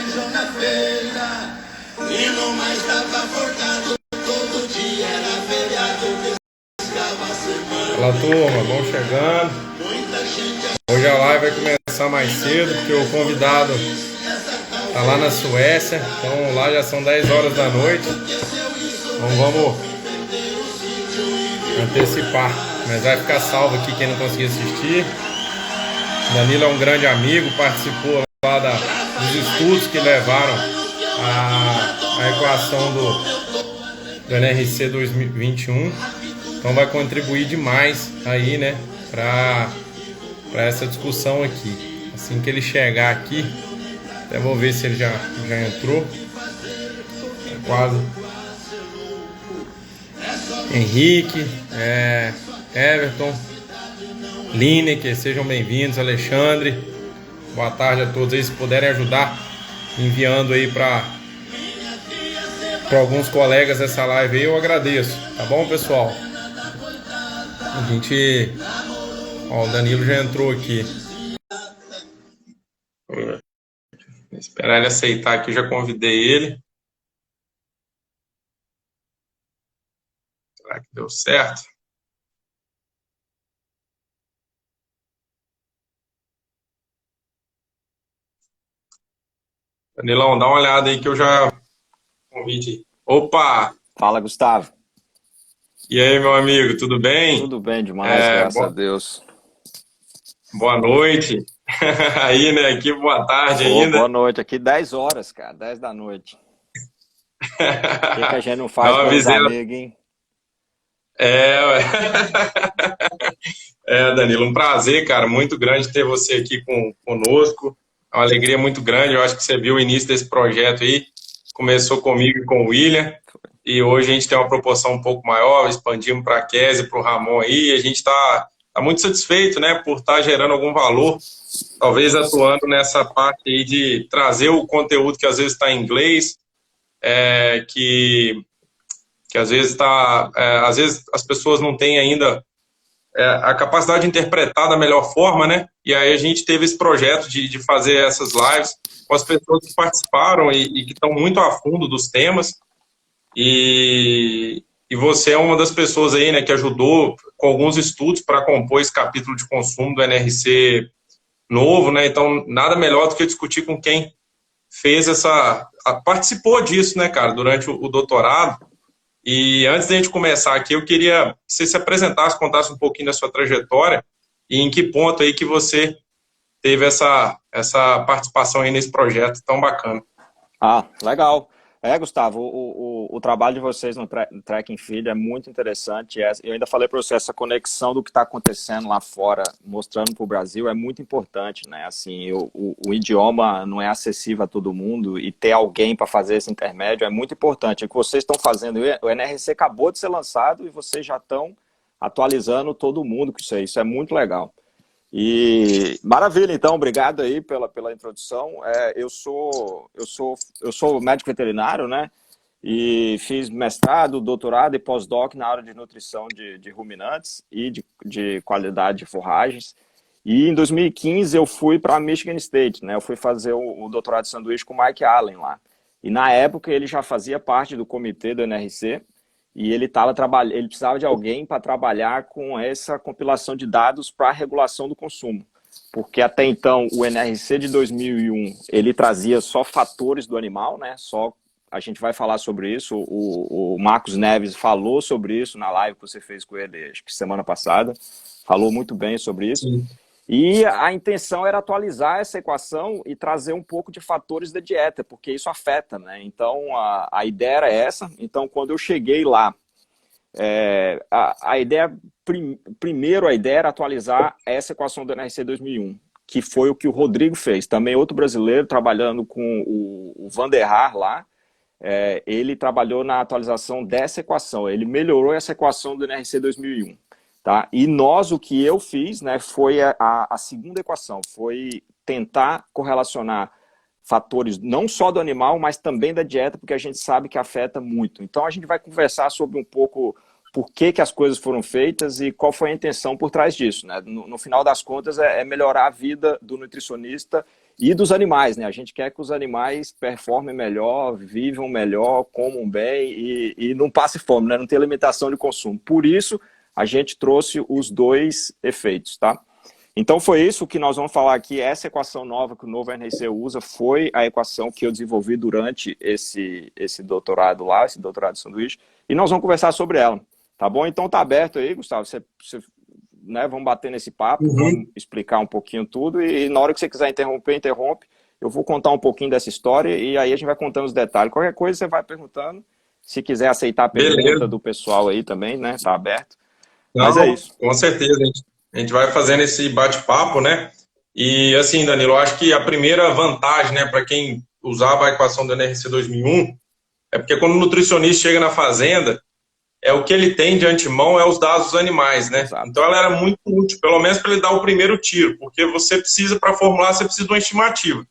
feijão na feira. E no mais tava forcado, todo dia era feriado. Pescava a semana. Fala turma, vamos chegando. Muita gente Hoje a live vai começar mais cedo, porque o convidado tá lá na Suécia. Então lá já são 10 horas da noite. Então vamos antecipar. Mas vai ficar salvo aqui quem não conseguir assistir. Danilo é um grande amigo, participou lá dos estudos que levaram a equação do NRC 2021. Então vai contribuir demais aí, né, para essa discussão aqui. Assim que ele chegar aqui, até vou ver se ele já entrou. É quase. Henrique, Everton, Lineker, sejam bem-vindos. Alexandre, boa tarde a todos aí. Se puderem ajudar, enviando aí para alguns colegas essa live aí, eu agradeço. Tá bom, pessoal? A gente... Ó, o Danilo já entrou aqui. Vou esperar ele aceitar aqui, eu já convidei ele. Será que deu certo? Danilão, dá uma olhada aí que eu já convite. Opa! Fala, Gustavo. E aí, meu amigo, tudo bem? Tudo bem demais, graças a Deus. Boa noite. Aí, né? Aqui, boa tarde ainda. Boa noite. Aqui 10 horas, cara. 10 da noite. O que a gente não faz com os amigos, hein? Danilo, um prazer, cara, muito grande ter você aqui conosco. É uma alegria muito grande. Eu acho que você viu o início desse projeto aí. Começou comigo e com o William. E hoje a gente tem uma proporção um pouco maior, expandimos para a Kézia, para o Ramon aí. E a gente está muito satisfeito, né, por estar gerando algum valor, talvez atuando nessa parte aí de trazer o conteúdo que às vezes está em inglês, que às vezes às vezes as pessoas não têm ainda a capacidade de interpretar da melhor forma, né? E aí a gente teve esse projeto de fazer essas lives com as pessoas que participaram e que estão muito a fundo dos temas. E você é uma das pessoas aí, né, que ajudou com alguns estudos para compor esse capítulo de consumo do NRC novo, né? Então, nada melhor do que discutir com quem fez participou disso, né, cara, durante o doutorado. E antes da gente começar aqui, eu queria que você se apresentasse, contasse um pouquinho da sua trajetória e em que ponto aí que você teve essa participação aí nesse projeto tão bacana. Ah, legal. Gustavo, o trabalho de vocês no Track and Field é muito interessante. Eu ainda falei para você, essa conexão do que está acontecendo lá fora, mostrando para o Brasil, é muito importante, né? Assim, o idioma não é acessível a todo mundo e ter alguém para fazer esse intermédio é muito importante. O que vocês estão fazendo, o NRC acabou de ser lançado e vocês já estão atualizando todo mundo com isso aí. Isso é muito legal. E maravilha, então, obrigado aí pela introdução. Eu sou médico veterinário, né? E fiz mestrado, doutorado e pós-doc na área de nutrição de ruminantes e de qualidade de forragens. E em 2015 eu fui para Michigan State, né? Eu fui fazer o doutorado de sanduíche com o Mike Allen lá. E na época ele já fazia parte do comitê do NRC. E ele precisava de alguém para trabalhar com essa compilação de dados para a regulação do consumo. Porque até então o NRC de 2001 ele trazia só fatores do animal, né? A gente vai falar sobre isso. O Marcos Neves falou sobre isso na live que você fez com ele, acho que semana passada. Falou muito bem sobre isso. Sim. E a intenção era atualizar essa equação e trazer um pouco de fatores da dieta, porque isso afeta, né? Então, a ideia era essa. Então, quando eu cheguei lá, primeiro a ideia era atualizar essa equação do NRC 2001, que foi o que o Rodrigo fez. Também outro brasileiro trabalhando com o Van der Haar lá, ele trabalhou na atualização dessa equação. Ele melhorou essa equação do NRC 2001. Tá? E o que eu fiz, né, foi a segunda equação, foi tentar correlacionar fatores não só do animal, mas também da dieta, porque a gente sabe que afeta muito. Então a gente vai conversar sobre um pouco por que as coisas foram feitas e qual foi a intenção por trás disso, né? No final das contas é melhorar a vida do nutricionista E dos animais, né? A gente quer que os animais performem melhor, vivam melhor, comam bem e não passe fome, né? Não tenha limitação de consumo. Por isso, a gente trouxe os dois efeitos, tá? Então foi isso que nós vamos falar aqui. Essa equação nova que o novo NRC usa foi a equação que eu desenvolvi durante esse doutorado lá, esse doutorado de sanduíche, e nós vamos conversar sobre ela, tá bom? Então tá aberto aí, Gustavo, né, vamos bater nesse papo, vamos explicar um pouquinho tudo, e na hora que você quiser interromper, interrompe. Eu vou contar um pouquinho dessa história e aí a gente vai contando os detalhes. Qualquer coisa você vai perguntando. Se quiser aceitar a pergunta do pessoal aí também, né? Tá aberto. Mas é isso. Com certeza, a gente vai fazendo esse bate-papo, né? E assim, Danilo, eu acho que a primeira vantagem, né, para quem usava a equação do NRC 2001, é porque quando o nutricionista chega na fazenda, o que ele tem de antemão é os dados dos animais, né? Exato. Então ela era muito útil, pelo menos para ele dar o primeiro tiro, porque você precisa, para formular, você precisa de uma estimativa,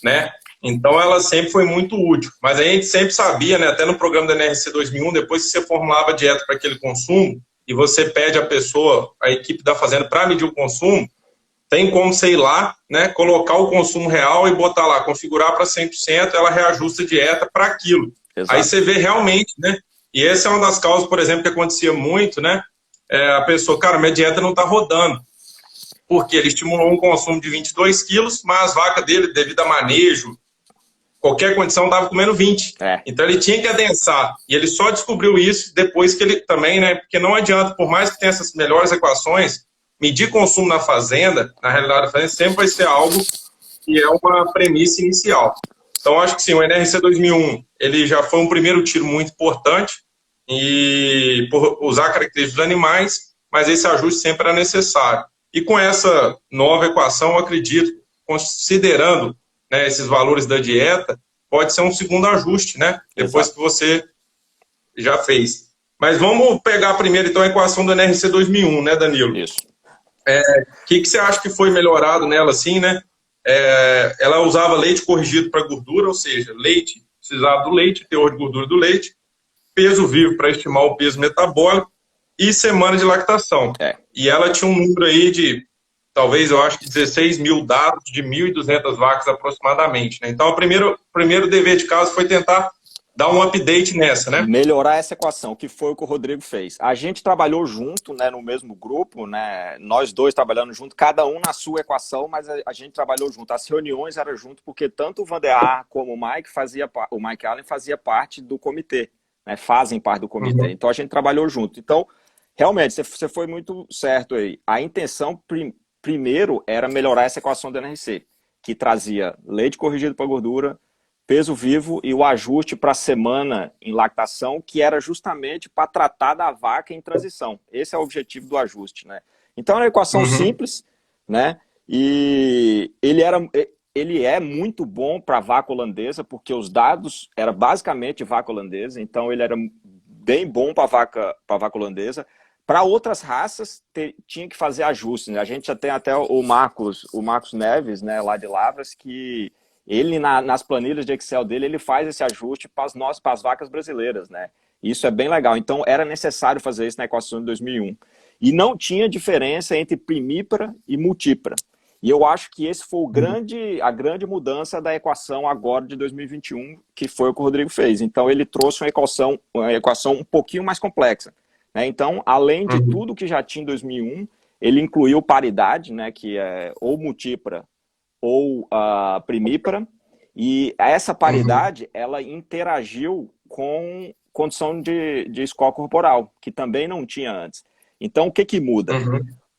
né? Então ela sempre foi muito útil. Mas a gente sempre sabia, né, até no programa da NRC 2001, depois que você formulava a dieta para aquele consumo, e você pede a pessoa, a equipe da fazenda, para medir o consumo, tem como você ir lá, né, colocar o consumo real e botar lá, configurar para 100%, ela reajusta a dieta para aquilo. Exato. Aí você vê realmente, né? E essa é uma das causas, por exemplo, que acontecia muito, né? A pessoa, cara, minha dieta não está rodando. Porque ele estimulou um consumo de 22 quilos, mas as vacas dele, devido a manejo, qualquer condição, estava comendo 20. Então ele tinha que adensar. E ele só descobriu isso depois que ele também, né? Porque não adianta, por mais que tenha essas melhores equações, medir consumo na fazenda, na realidade da fazenda, sempre vai ser algo que é uma premissa inicial. Então acho que sim, o NRC 2001, ele já foi um primeiro tiro muito importante, e por usar características dos animais, mas esse ajuste sempre era necessário. E com essa nova equação, eu acredito, considerando, né, esses valores da dieta, pode ser um segundo ajuste, né? Depois que você já fez. Mas vamos pegar primeiro, então, a equação do NRC 2001, né, Danilo? Isso. O que você acha que foi melhorado nela, assim, né? Ela usava leite corrigido para gordura, ou seja, leite, precisava do leite, teor de gordura do leite, peso vivo para estimar o peso metabólico e semana de lactação. E ela tinha um número aí de, talvez, eu acho que 16 mil dados de 1.200 vacas aproximadamente, né? Então, o primeiro dever de casa foi tentar dar um update nessa, né? Melhorar essa equação, que foi o que o Rodrigo fez. A gente trabalhou junto, né, no mesmo grupo, né? Nós dois trabalhando junto, cada um na sua equação, mas a gente trabalhou junto. As reuniões eram junto, porque tanto o Vandear como o Mike Allen fazia parte do comitê. Né, fazem parte do comitê. Então a gente trabalhou junto. Então, realmente, você foi muito certo aí. A intenção primeiro era melhorar essa equação do NRC, que trazia leite corrigido para gordura, peso vivo e o ajuste para a semana em lactação, que era justamente para tratar da vaca em transição. Esse é o objetivo do ajuste, né? Então é uma equação simples, né? E ele é muito bom para a vaca holandesa, porque os dados eram basicamente vaca holandesa, então ele era bem bom para a vaca holandesa. Para outras raças, tinha que fazer ajustes, né? A gente já tem até o Marcos Neves, né, lá de Lavras, que ele, nas planilhas de Excel dele, ele faz esse ajuste para as vacas brasileiras, né? Isso é bem legal. Então, era necessário fazer isso na equação de 2001. E não tinha diferença entre primípara e multípara. E eu acho que esse foi a grande mudança da equação agora de 2021, que foi o que o Rodrigo fez. Então, ele trouxe uma equação um pouquinho mais complexa. Né? Então, além de tudo que já tinha em 2001, ele incluiu paridade, né, que é ou multípara ou primípara, e essa paridade, ela interagiu com condição de score corporal, que também não tinha antes. Então, o que muda?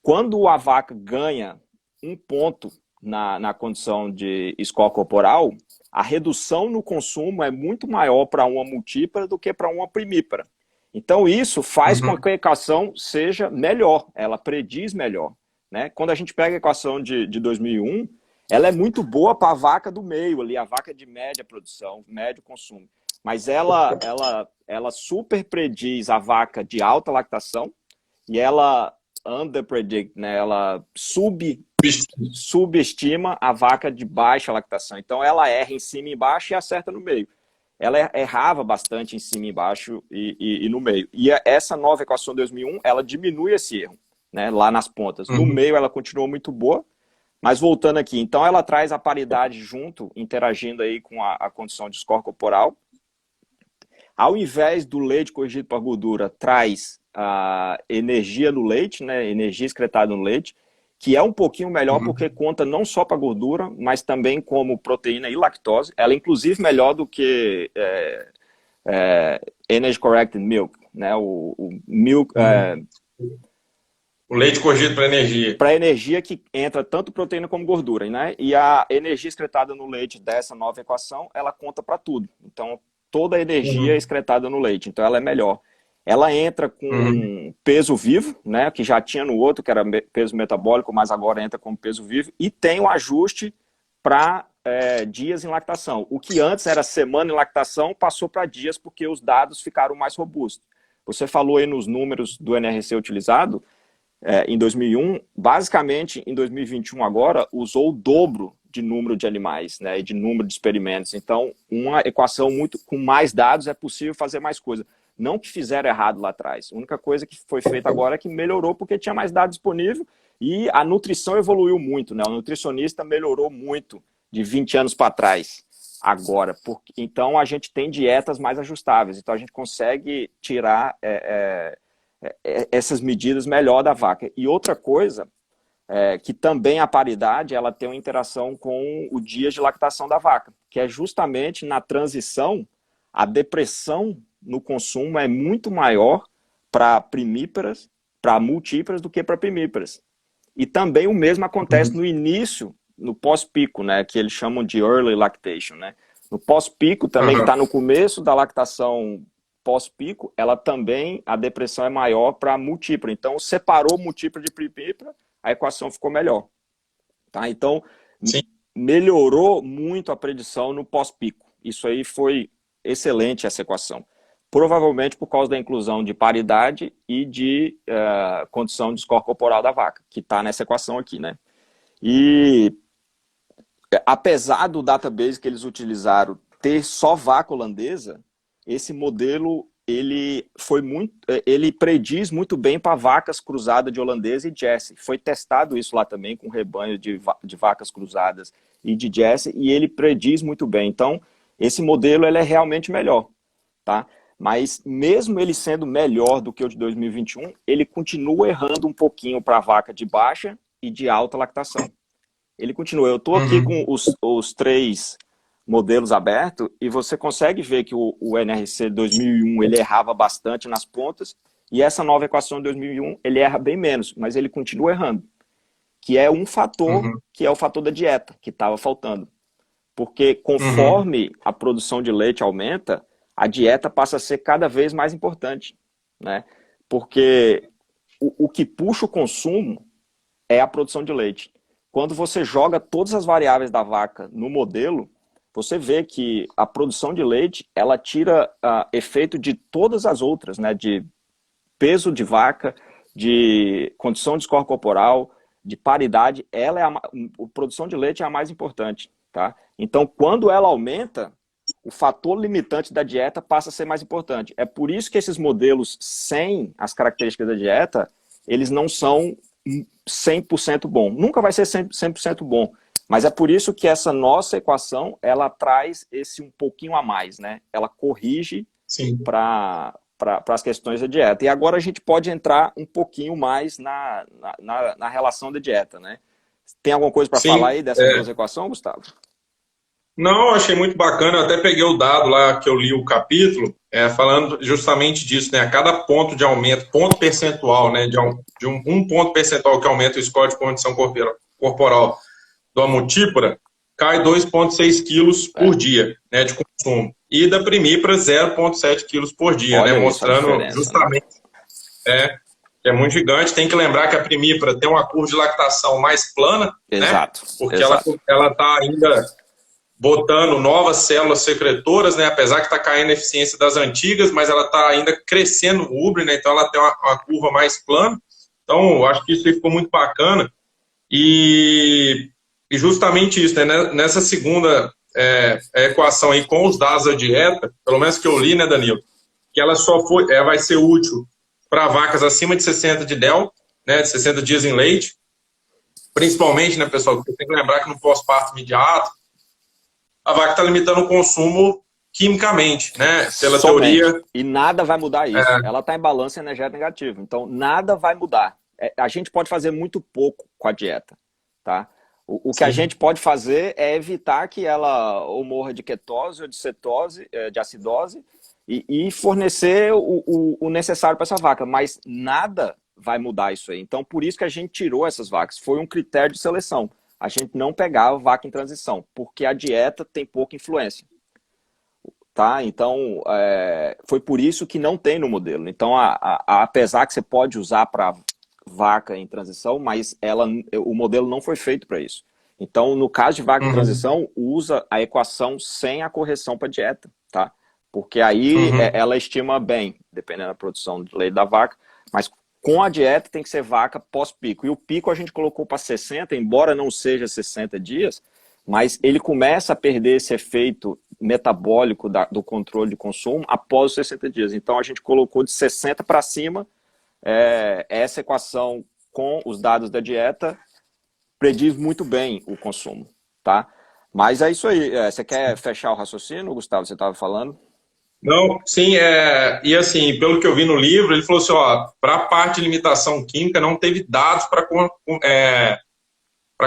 Quando a vaca ganha um ponto na condição de score corporal, a redução no consumo é muito maior para uma multípara do que para uma primípara. Então, isso faz com que a equação seja melhor, ela prediz melhor. Né? Quando a gente pega a equação de 2001, ela é muito boa para a vaca do meio, ali, a vaca de média produção, médio consumo. Mas ela super prediz a vaca de alta lactação e ela underpredict, né? Ela subestima a vaca de baixa lactação. Então, ela erra em cima e embaixo e acerta no meio. Ela errava bastante em cima e embaixo e no meio. E essa nova equação de 2001, ela diminui esse erro, né? Lá nas pontas. No meio, ela continua muito boa, Mas voltando aqui, então ela traz a paridade junto, interagindo aí com a condição de score corporal. Ao invés do leite corrigido por gordura, traz a energia no leite, né, energia excretada no leite, que é um pouquinho melhor porque conta não só para gordura, mas também como proteína e lactose. Ela é inclusive melhor do que Energy Corrected Milk, né, o milk... O leite corrigido para energia. Para energia que entra tanto proteína como gordura, né? E a energia excretada no leite dessa nova equação, ela conta para tudo. Então, toda a energia é excretada no leite, então ela é melhor. Ela entra com peso vivo, né? Que já tinha no outro, que era peso metabólico, mas agora entra como peso vivo. E tem um ajuste para dias em lactação. O que antes era semana em lactação, passou para dias porque os dados ficaram mais robustos. Você falou aí nos números do NRC utilizado, em 2001, basicamente em 2021 agora, usou o dobro de número de animais, né, e de número de experimentos. Então, uma equação com mais dados é possível fazer mais coisa. Não que fizeram errado lá atrás. A única coisa que foi feita agora é que melhorou porque tinha mais dados disponível e a nutrição evoluiu muito, né? O nutricionista melhorou muito de 20 anos para trás agora. Então, a gente tem dietas mais ajustáveis. Então, a gente consegue tirar... essas medidas melhor da vaca. E outra coisa, que também a paridade, ela tem uma interação com o dia de lactação da vaca, que é justamente na transição, a depressão no consumo é muito maior para primíparas, para multíparas do que para primíparas. E também o mesmo acontece no início, no pós-pico, né, que eles chamam de early lactation, né? No pós-pico também, que está no começo da lactação pós-pico, ela também, a depressão é maior para multípara. Então, separou multípara de primípara, a equação ficou melhor. Tá? Então, melhorou muito a predição no pós-pico. Isso aí foi excelente, essa equação. Provavelmente por causa da inclusão de paridade e de condição de score corporal da vaca, que está nessa equação aqui, né? E apesar do database que eles utilizaram ter só vaca holandesa, esse modelo ele prediz muito bem para vacas cruzadas de holandesa e Jersey. Foi testado isso lá também com rebanho de vacas cruzadas e de Jersey, e ele prediz muito bem. Então, esse modelo ele é realmente melhor, tá? Mas mesmo ele sendo melhor do que o de 2021, ele continua errando um pouquinho para a vaca de baixa e de alta lactação. Ele continua. Eu estou aqui com os três modelos abertos, e você consegue ver que o NRC 2001 ele errava bastante nas pontas, e essa nova equação de 2001 ele erra bem menos, mas ele continua errando, que é um fator, que é o fator da dieta, que estava faltando. Porque conforme a produção de leite aumenta, a dieta passa a ser cada vez mais importante, né? Porque o que puxa o consumo é a produção de leite. Quando você joga todas as variáveis da vaca no modelo, você vê que a produção de leite, ela tira efeito de todas as outras, né? De peso de vaca, de condição de score corporal, de paridade. A produção de leite é a mais importante, tá? Então, quando ela aumenta, o fator limitante da dieta passa a ser mais importante. É por isso que esses modelos sem as características da dieta, eles não são 100% bom. Nunca vai ser 100% bom. Mas é por isso que essa nossa equação, ela traz esse um pouquinho a mais, né? Ela corrige para as questões da dieta. E agora a gente pode entrar um pouquinho mais na relação da dieta, né? Tem alguma coisa para falar aí dessa nossa equação, Gustavo? Não, achei muito bacana. Eu até peguei o dado lá que eu li o capítulo, falando justamente disso, né? A cada ponto de aumento, ponto percentual, né? De um ponto percentual que aumenta o score de condição corporal da multípara, cai 2,6 quilos por dia, né, de consumo. E da primípara, 0,7 quilos por dia, né, mostrando justamente que é muito gigante. Tem que lembrar que a primípara tem uma curva de lactação mais plana, exato, né, porque ela está ainda botando novas células secretoras, né, apesar que está caindo a eficiência das antigas, mas ela está ainda crescendo o ubre, né, então ela tem uma curva mais plana. Então, acho que isso aí ficou muito bacana. E justamente isso, né? Nessa segunda equação aí com os dados da dieta, pelo menos que eu li, né, Danilo, que ela só vai ser útil para vacas acima de 60 de DEL, né, de 60 dias em leite, principalmente, né, pessoal, porque tem que lembrar que no pós-parto imediato, a vaca está limitando o consumo quimicamente, né? Pela Somente. teoria. E nada vai mudar isso. Ela está em balanço energético negativo. Então, nada vai mudar. A gente pode fazer muito pouco com a dieta, tá? O que a gente pode fazer é evitar que ela ou morra de ketose ou de cetose, de acidose, e fornecer o necessário para essa vaca. Mas nada vai mudar isso aí. Então, por isso que a gente tirou essas vacas. Foi um critério de seleção. A gente não pegava vaca em transição, porque a dieta tem pouca influência. Tá? Então, foi por isso que não tem no modelo. Então, apesar que você pode usar para vaca em transição, mas o modelo não foi feito para isso. Então, no caso de vaca em transição, usa a equação sem a correção para dieta, tá? Porque aí ela estima bem, dependendo da produção de leite da vaca, mas com a dieta tem que ser vaca pós-pico. E o pico a gente colocou para 60, embora não seja 60 dias, mas ele começa a perder esse efeito metabólico do controle de consumo após os 60 dias. Então, a gente colocou de 60 para cima. Essa equação com os dados da dieta prediz muito bem o consumo, tá? Mas é isso aí. Você quer fechar o raciocínio, Gustavo? Você estava falando? Não, sim, e assim, pelo que eu vi no livro, ele falou assim, ó, para a parte de limitação química não teve dados para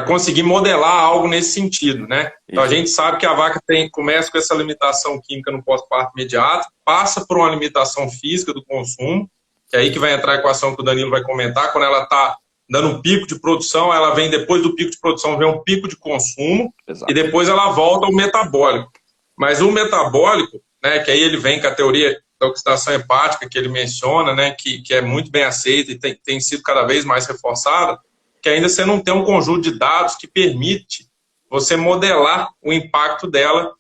conseguir modelar algo nesse sentido, né? Então a gente sabe que a vaca começa com essa limitação química no pós-parto imediato, passa por uma limitação física do consumo, que é aí que vai entrar a equação que o Danilo vai comentar, quando ela está dando um pico de produção, ela vem depois do pico de produção, vem um pico de consumo, e depois ela volta ao metabólico. Mas o metabólico, né, que aí ele vem com a teoria da oxidação hepática que ele menciona, né, que é muito bem aceita e tem sido cada vez mais reforçada, que ainda você não tem um conjunto de dados que permite você modelar o impacto dela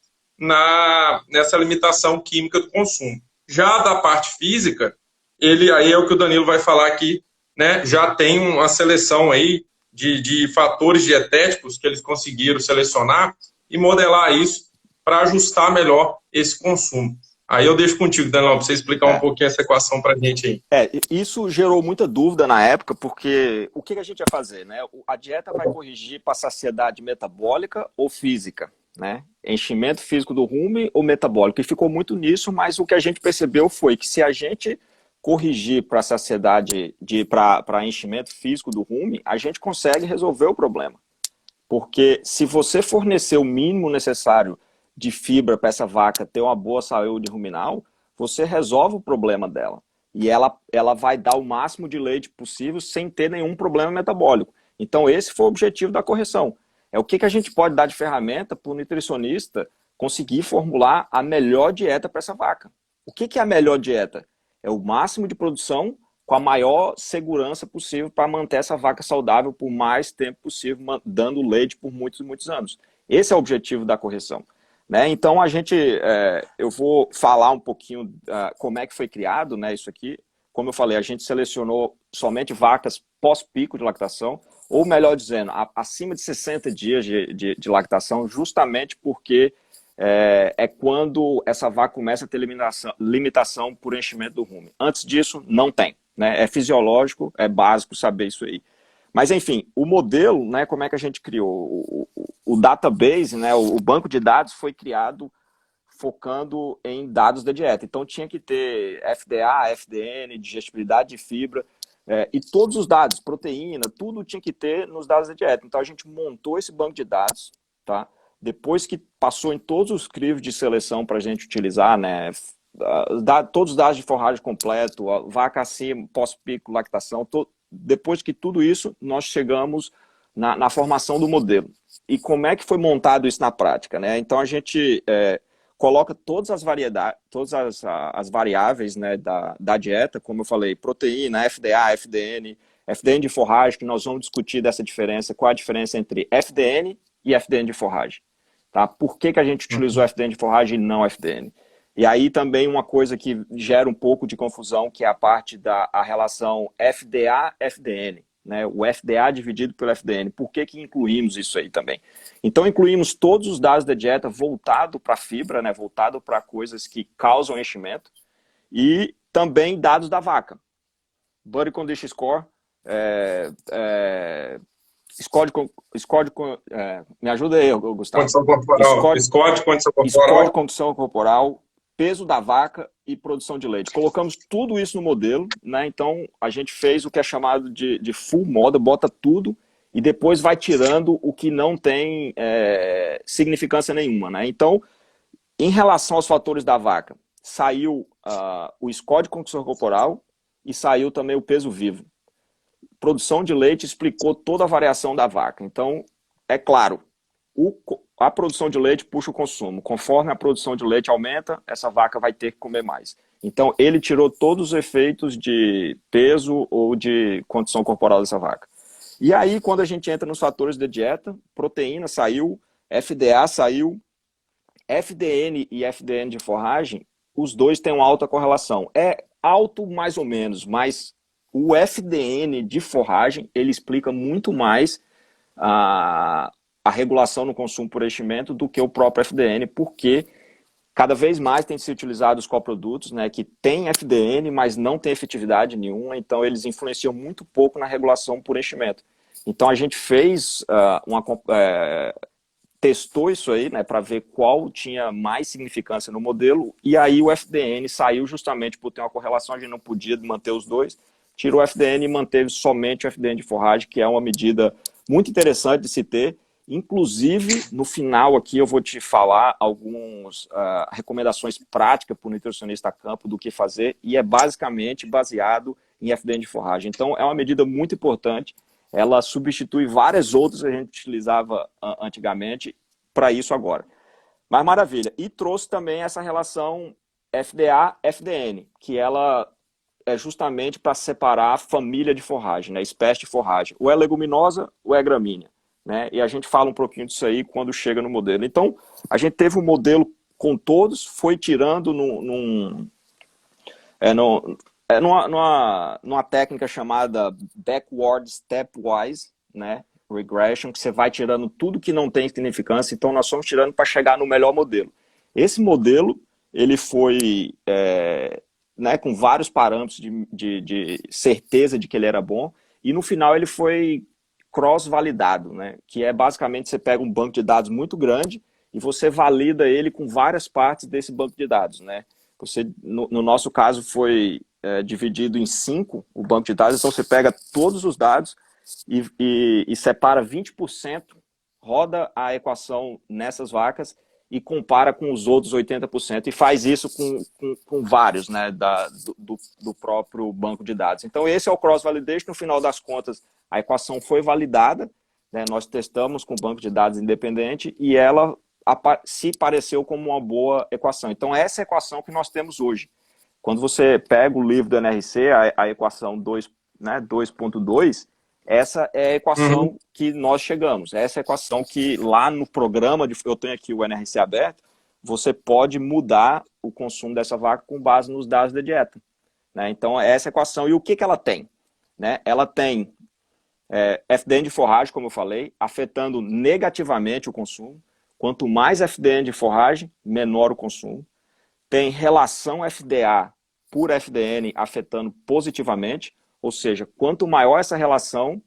nessa limitação química do consumo. Já da parte física, aí é o que o Danilo vai falar aqui, né, já tem uma seleção aí de fatores dietéticos que eles conseguiram selecionar e modelar isso para ajustar melhor esse consumo. Aí eu deixo contigo, Danilo, para você explicar um pouquinho essa equação para a gente aí. Isso gerou muita dúvida na época, porque o que a gente ia fazer, né? A dieta vai corrigir para saciedade metabólica ou física, né? Enchimento físico do rumen ou metabólico. E ficou muito nisso, mas o que a gente percebeu foi que se a gente corrigir para saciedade, para enchimento físico do rumen, a gente consegue resolver o problema. Porque se você fornecer o mínimo necessário de fibra para essa vaca ter uma boa saúde ruminal, você resolve o problema dela. E ela vai dar o máximo de leite possível sem ter nenhum problema metabólico. Então esse foi o objetivo da correção. É o que a gente pode dar de ferramenta para o nutricionista conseguir formular a melhor dieta para essa vaca. O que é a melhor dieta? É o máximo de produção com a maior segurança possível para manter essa vaca saudável por mais tempo possível, dando leite por muitos e muitos anos. Esse é o objetivo da correção. Né? Então, eu vou falar um pouquinho como é que foi criado, né, isso aqui. Como eu falei, a gente selecionou somente vacas pós-pico de lactação, ou melhor dizendo, acima de 60 dias de lactação, justamente porque é quando essa vaca começa a ter limitação por enchimento do rumen. Antes disso, não tem. Né? É fisiológico, é básico saber isso aí. Mas, enfim, o modelo, né, como é que a gente criou? O database, né, o banco de dados foi criado focando em dados da dieta. Então, tinha que ter FDA, FDN, digestibilidade de fibra, e todos os dados, proteína, tudo tinha que ter nos dados da dieta. Então, a gente montou esse banco de dados, tá? Depois que passou em todos os crivos de seleção para a gente utilizar, né, todos os dados de forragem completo, vaca acima, pós-pico, lactação, depois que tudo isso, nós chegamos na formação do modelo. E como é que foi montado isso na prática? Né? Então, a gente coloca todas as variáveis, né, da dieta, como eu falei, proteína, FDA, FDN de forragem, que nós vamos discutir dessa diferença, qual a diferença entre FDN e FDN de forragem. Tá? Por que a gente utilizou FDN de forragem e não FDN? E aí também uma coisa que gera um pouco de confusão, que é a parte da relação FDA-FDN, né? O FDA dividido pelo FDN. Por que incluímos isso aí também? Então incluímos todos os dados da dieta voltado para fibra, né? Voltado para coisas que causam enchimento, e também dados da vaca. Body Condition Score, me ajuda aí, Gustavo. Condição corporal. Score, condição corporal, peso da vaca e produção de leite. Colocamos tudo isso no modelo, né? Então a gente fez o que é chamado de full model, bota tudo e depois vai tirando o que não tem significância nenhuma, né? Então, em relação aos fatores da vaca, saiu o score de condição corporal e saiu também o peso vivo. Produção de leite explicou toda a variação da vaca. Então, é claro, a produção de leite puxa o consumo. Conforme a produção de leite aumenta, essa vaca vai ter que comer mais. Então, ele tirou todos os efeitos de peso ou de condição corporal dessa vaca. E aí, quando a gente entra nos fatores de dieta, proteína saiu, FDA saiu, FDN e FDN de forragem, os dois têm uma alta correlação. É alto mais ou menos, mas o FDN de forragem, ele explica muito mais a regulação no consumo por enchimento do que o próprio FDN, porque cada vez mais tem se utilizado os coprodutos, né, que tem FDN, mas não tem efetividade nenhuma, então eles influenciam muito pouco na regulação por enchimento. Então a gente fez testou isso aí, né, para ver qual tinha mais significância no modelo, e aí o FDN saiu justamente por ter uma correlação, a gente não podia manter os dois, tirou o FDN e manteve somente o FDN de forragem, que é uma medida muito interessante de se ter. Inclusive, no final aqui eu vou te falar algumas recomendações práticas para o nutricionista a campo do que fazer, e é basicamente baseado em FDN de forragem. Então, é uma medida muito importante, ela substitui várias outras que a gente utilizava antigamente para isso agora. Mas maravilha. E trouxe também essa relação FDA-FDN, que ela é justamente para separar a família de forragem, né, espécie de forragem. Ou é leguminosa ou é gramínea. Né? E a gente fala um pouquinho disso aí quando chega no modelo. Então, a gente teve um modelo com todos, foi tirando numa técnica chamada backward stepwise, né, regression, que você vai tirando tudo que não tem significância, então nós fomos tirando para chegar no melhor modelo. Esse modelo, ele foi né, com vários parâmetros de certeza de que ele era bom, e no final ele foi cross-validado, né, que é basicamente você pega um banco de dados muito grande e você valida ele com várias partes desse banco de dados, né. Você, no nosso caso foi dividido em 5 o banco de dados, então você pega todos os dados e separa 20%, roda a equação nessas vacas e compara com os outros 80% e faz isso com vários, né, do próprio banco de dados. Então esse é o cross-validation, no final das contas a equação foi validada, né, nós testamos com o banco de dados independente e ela se pareceu como uma boa equação. Então essa é a equação que nós temos hoje. Quando você pega o livro do NRC, a equação 2.2, essa é a equação que nós chegamos. Essa é a equação que lá no programa, eu tenho aqui o NRC aberto, você pode mudar o consumo dessa vaca com base nos dados da dieta. Né? Então, essa é a equação. E o que ela tem? Né? Ela tem FDN de forragem, como eu falei, afetando negativamente o consumo. Quanto mais FDN de forragem, menor o consumo. Tem relação FDA por FDN afetando positivamente. Ou seja, quanto maior essa relação,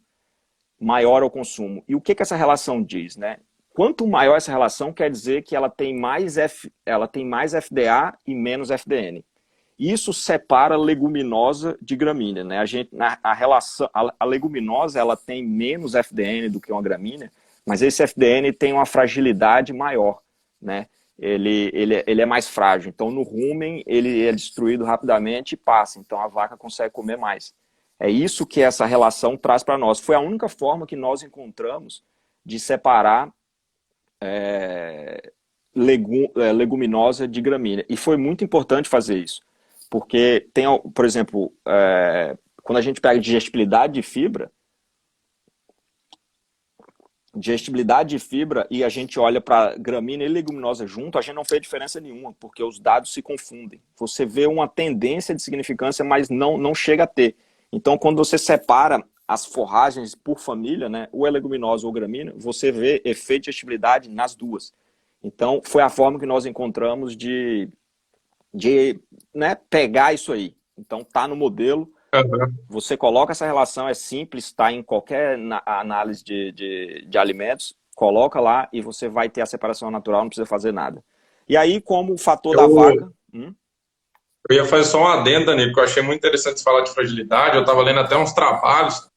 maior é o consumo. E o que essa relação diz? Né? Quanto maior essa relação, quer dizer que ela tem mais FDA e menos FDN. Isso separa leguminosa de gramínea. Né? A leguminosa ela tem menos FDN do que uma gramínea, mas esse FDN tem uma fragilidade maior. Né? Ele é mais frágil. Então, no rumen, ele é destruído rapidamente e passa. Então, a vaca consegue comer mais. É isso que essa relação traz para nós. Foi a única forma que nós encontramos de separar leguminosa de gramínea. E foi muito importante fazer isso. Porque tem, por exemplo, quando a gente pega digestibilidade de fibra e a gente olha para gramínea e leguminosa junto, a gente não fez diferença nenhuma, porque os dados se confundem. Você vê uma tendência de significância, mas não chega a ter. Então, quando você separa as forragens por família, né, ou é leguminosa ou gramínea, você vê efeito de digestibilidade nas duas. Então, foi a forma que nós encontramos de né, pegar isso aí. Então, tá no modelo, Aham. Você coloca essa relação, é simples, está em qualquer análise de alimentos, coloca lá e você vai ter a separação natural, não precisa fazer nada. E aí, como o fator da Eu, vaca... eu ia fazer só um adendo, Danilo, que eu achei muito interessante você falar de fragilidade. Eu estava lendo até uns trabalhos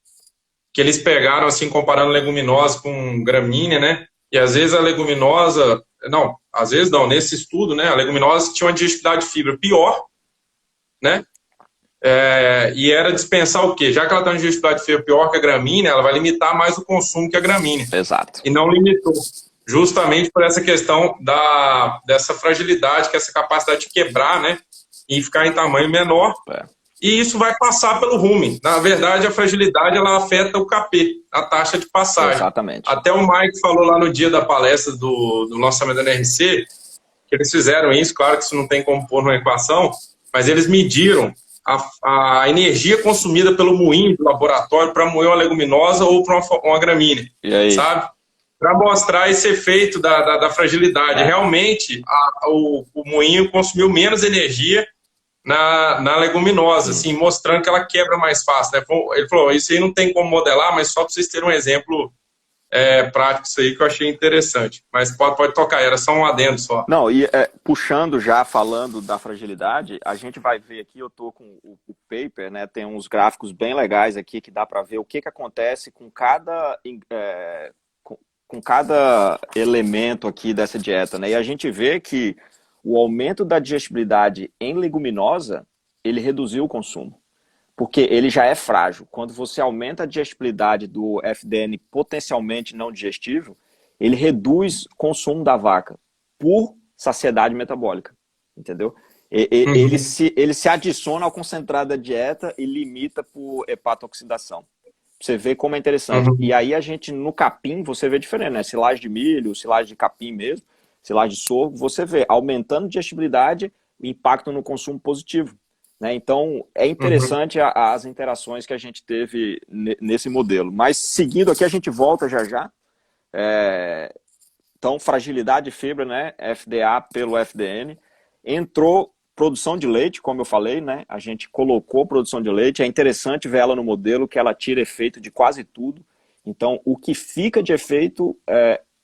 que eles pegaram, assim, comparando leguminosa com gramínea, né? E às vezes a leguminosa... Não, às vezes não, nesse estudo, né? A leguminosa tinha uma digestibilidade de fibra pior, né? E era dispensar o quê? Já que ela tem uma digestibilidade de fibra pior que a gramínea, ela vai limitar mais o consumo que a gramínea. Exato. E não limitou. Justamente por essa questão dessa fragilidade, que é essa capacidade de quebrar, né? E ficar em tamanho menor. E isso vai passar pelo rumen. Na verdade, a fragilidade ela afeta o KP, a taxa de passagem. Exatamente. Até o Mike falou lá no dia da palestra do lançamento da NRC, que eles fizeram isso, claro que isso não tem como pôr numa equação, mas eles mediram a energia consumida pelo moinho do laboratório para moer uma leguminosa ou para uma gramínea, sabe? Para mostrar esse efeito da fragilidade. Realmente, o moinho consumiu menos energia na leguminosa, assim, mostrando que ela quebra mais fácil, né? Ele falou, isso aí não tem como modelar, mas só para vocês terem um exemplo prático, isso aí que eu achei interessante. Mas pode tocar, era só um adendo só. Não, e puxando já, falando da fragilidade, a gente vai ver aqui, eu tô com o paper, né? Tem uns gráficos bem legais aqui que dá para ver o que acontece com cada elemento aqui dessa dieta, né? E a gente vê que o aumento da digestibilidade em leguminosa, ele reduziu o consumo, porque ele já é frágil. Quando você aumenta a digestibilidade do FDN potencialmente não digestível, ele reduz o consumo da vaca por saciedade metabólica, entendeu? Ele se adiciona ao concentrado da dieta e limita por hepatoxidação. Você vê como é interessante. E aí a gente, no capim, você vê diferente, né? Silagem de milho, silagem de capim mesmo, silagem de sorgo, você vê aumentando a digestibilidade, impacto no consumo positivo. Né? Então, é interessante as interações que a gente teve nesse modelo. Mas, seguindo aqui, a gente volta já. Então, fragilidade de fibra, né? FDA pelo FDN. Entrou produção de leite, como eu falei, né? A gente colocou produção de leite. É interessante ver ela no modelo, que ela tira efeito de quase tudo. Então, o que fica de efeito,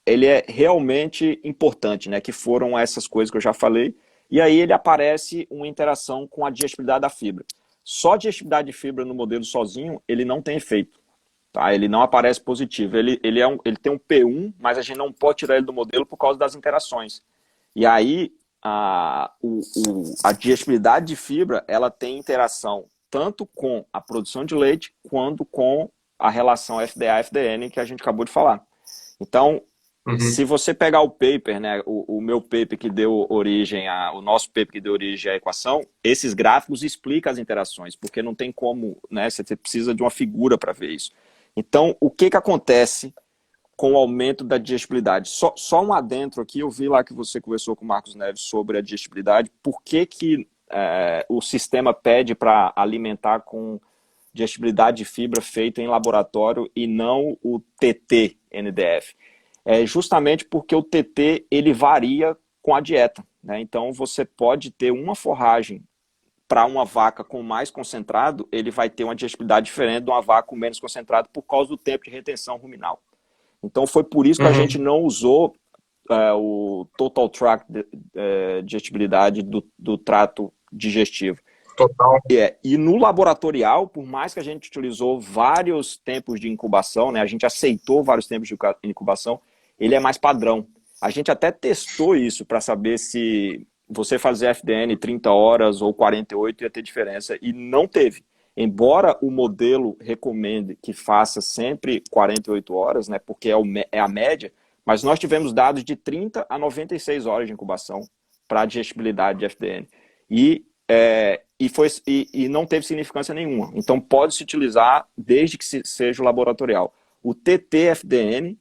ele é realmente importante, né? Que foram essas coisas que eu já falei. E aí ele aparece uma interação com a digestibilidade da fibra. Só a digestibilidade de fibra no modelo sozinho, ele não tem efeito. Tá? Ele não aparece positivo. Ele tem um P1, mas a gente não pode tirar ele do modelo por causa das interações. E aí a digestibilidade de fibra, ela tem interação tanto com a produção de leite, quanto com a relação FDA-FDN que a gente acabou de falar. Então, se você pegar o paper, né, o meu paper que deu origem, o nosso paper que deu origem à equação, esses gráficos explicam as interações, porque não tem como, né, você precisa de uma figura para ver isso. Então, o que acontece com o aumento da digestibilidade? Só um adentro aqui, eu vi lá que você conversou com o Marcos Neves sobre a digestibilidade, por que o sistema pede para alimentar com digestibilidade de fibra feita em laboratório e não o TT-NDF? Justamente porque o TT ele varia com a dieta, né? Então você pode ter uma forragem para uma vaca com mais concentrado, ele vai ter uma digestibilidade diferente de uma vaca com menos concentrado por causa do tempo de retenção ruminal. Então foi por isso que a gente não usou o Total Tract digestibilidade do trato digestivo. Total. E no laboratorial, por mais que a gente utilizou vários tempos de incubação, né, a gente aceitou vários tempos de incubação, ele é mais padrão. A gente até testou isso para saber se você fazer FDN 30 horas ou 48 ia ter diferença, e não teve. Embora o modelo recomende que faça sempre 48 horas, né, porque é a média, mas nós tivemos dados de 30 a 96 horas de incubação para a digestibilidade de FDN. E não teve significância nenhuma. Então pode-se utilizar desde que seja o laboratorial. O TT-FDN,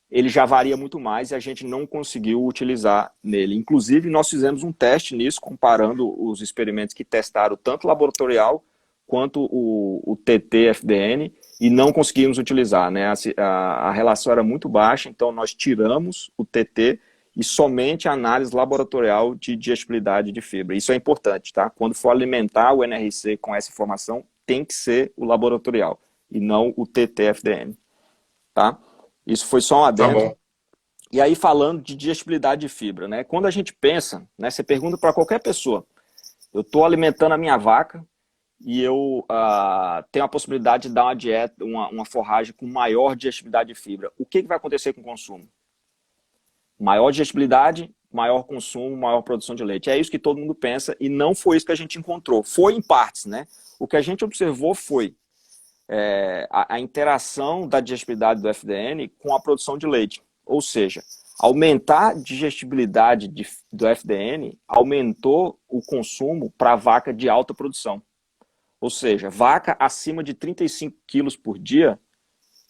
ele já varia muito mais e a gente não conseguiu utilizar nele. Inclusive, nós fizemos um teste nisso, comparando os experimentos que testaram tanto o laboratorial quanto o TT-FDN, e não conseguimos utilizar, né? A relação era muito baixa, então nós tiramos o TT e somente a análise laboratorial de digestibilidade de fibra. Isso é importante, tá? Quando for alimentar o NRC com essa informação, tem que ser o laboratorial e não o TT-FDN, tá? Isso foi só um Tá adendo. bom. E aí falando de digestibilidade de fibra, né? Quando a gente pensa, né, você pergunta para qualquer pessoa, eu estou alimentando a minha vaca e eu tenho a possibilidade de dar uma dieta, uma forragem com maior digestibilidade de fibra. O que vai acontecer com o consumo? Maior digestibilidade, maior consumo, maior produção de leite. É isso que todo mundo pensa e não foi isso que a gente encontrou. Foi em partes, né? O que a gente observou foi a interação da digestibilidade do FDN com a produção de leite. Ou seja, aumentar a digestibilidade do FDN aumentou o consumo para vaca de alta produção. Ou seja, vaca acima de 35 quilos por dia,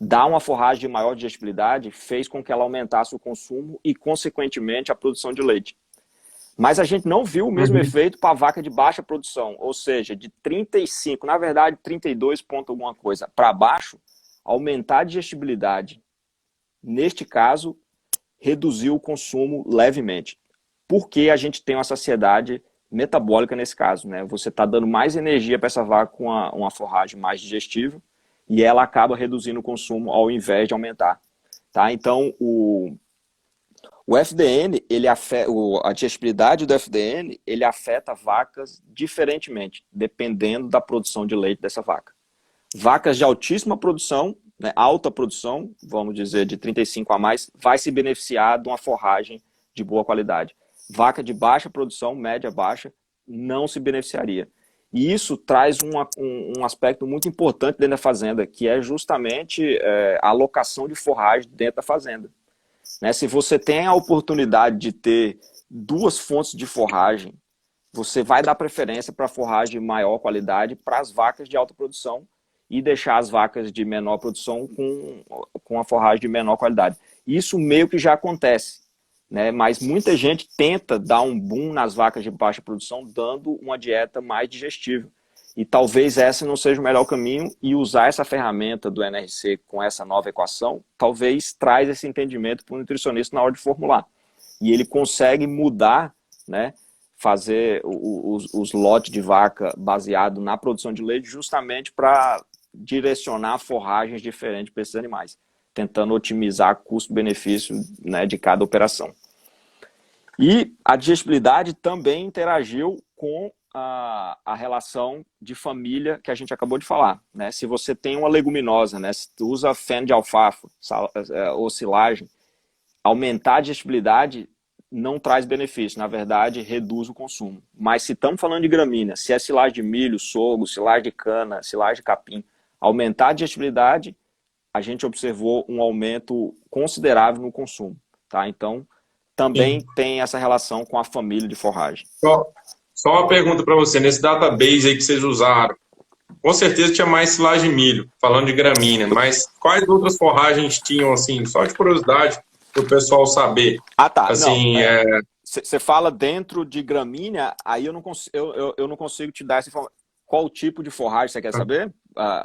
dar uma forragem de maior digestibilidade fez com que ela aumentasse o consumo e, consequentemente, a produção de leite. Mas a gente não viu o mesmo efeito para a vaca de baixa produção, ou seja, de 35, na verdade 32 ponto alguma coisa, para baixo, aumentar a digestibilidade, neste caso, reduziu o consumo levemente. Porque a gente tem uma saciedade metabólica nesse caso, né? Você está dando mais energia para essa vaca com uma forragem mais digestível e ela acaba reduzindo o consumo ao invés de aumentar, tá? Então, o FDN, a digestibilidade do FDN, ele afeta vacas diferentemente, dependendo da produção de leite dessa vaca. Vacas de altíssima produção, né, alta produção, vamos dizer de 35 a mais, vai se beneficiar de uma forragem de boa qualidade. Vaca de baixa produção, média, baixa, não se beneficiaria. E isso traz um aspecto muito importante dentro da fazenda, que é justamente a alocação de forragem dentro da fazenda. Né? Se você tem a oportunidade de ter duas fontes de forragem, você vai dar preferência para forragem de maior qualidade para as vacas de alta produção e deixar as vacas de menor produção com a forragem de menor qualidade. Isso meio que já acontece. Né? Mas muita gente tenta dar um boom nas vacas de baixa produção dando uma dieta mais digestível. E talvez esse não seja o melhor caminho e usar essa ferramenta do NRC com essa nova equação, talvez traz esse entendimento para o nutricionista na hora de formular. E ele consegue mudar, né, fazer os lotes de vaca baseado na produção de leite justamente para direcionar forragens diferentes para esses animais, tentando otimizar custo-benefício, né, de cada operação. E a digestibilidade também interagiu com a relação de família que a gente acabou de falar. Né? Se você tem uma leguminosa, né, se tu usa feno de alfafa ou silagem, aumentar a digestibilidade não traz benefício, na verdade reduz o consumo. Mas se estamos falando de gramínea, se é silagem de milho, sorgo, silagem de cana, silagem de capim, aumentar a digestibilidade, a gente observou um aumento considerável no consumo. Tá? Então, também tem essa relação com a família de forragem. Só uma pergunta para você, nesse database aí que vocês usaram, com certeza tinha mais silagem de milho, falando de gramínea, mas quais outras forragens tinham, assim, só de curiosidade, para o pessoal saber? Ah, tá. Assim, Você fala dentro de gramínea, aí eu não consigo te dar essa informação. Qual tipo de forragem você quer saber?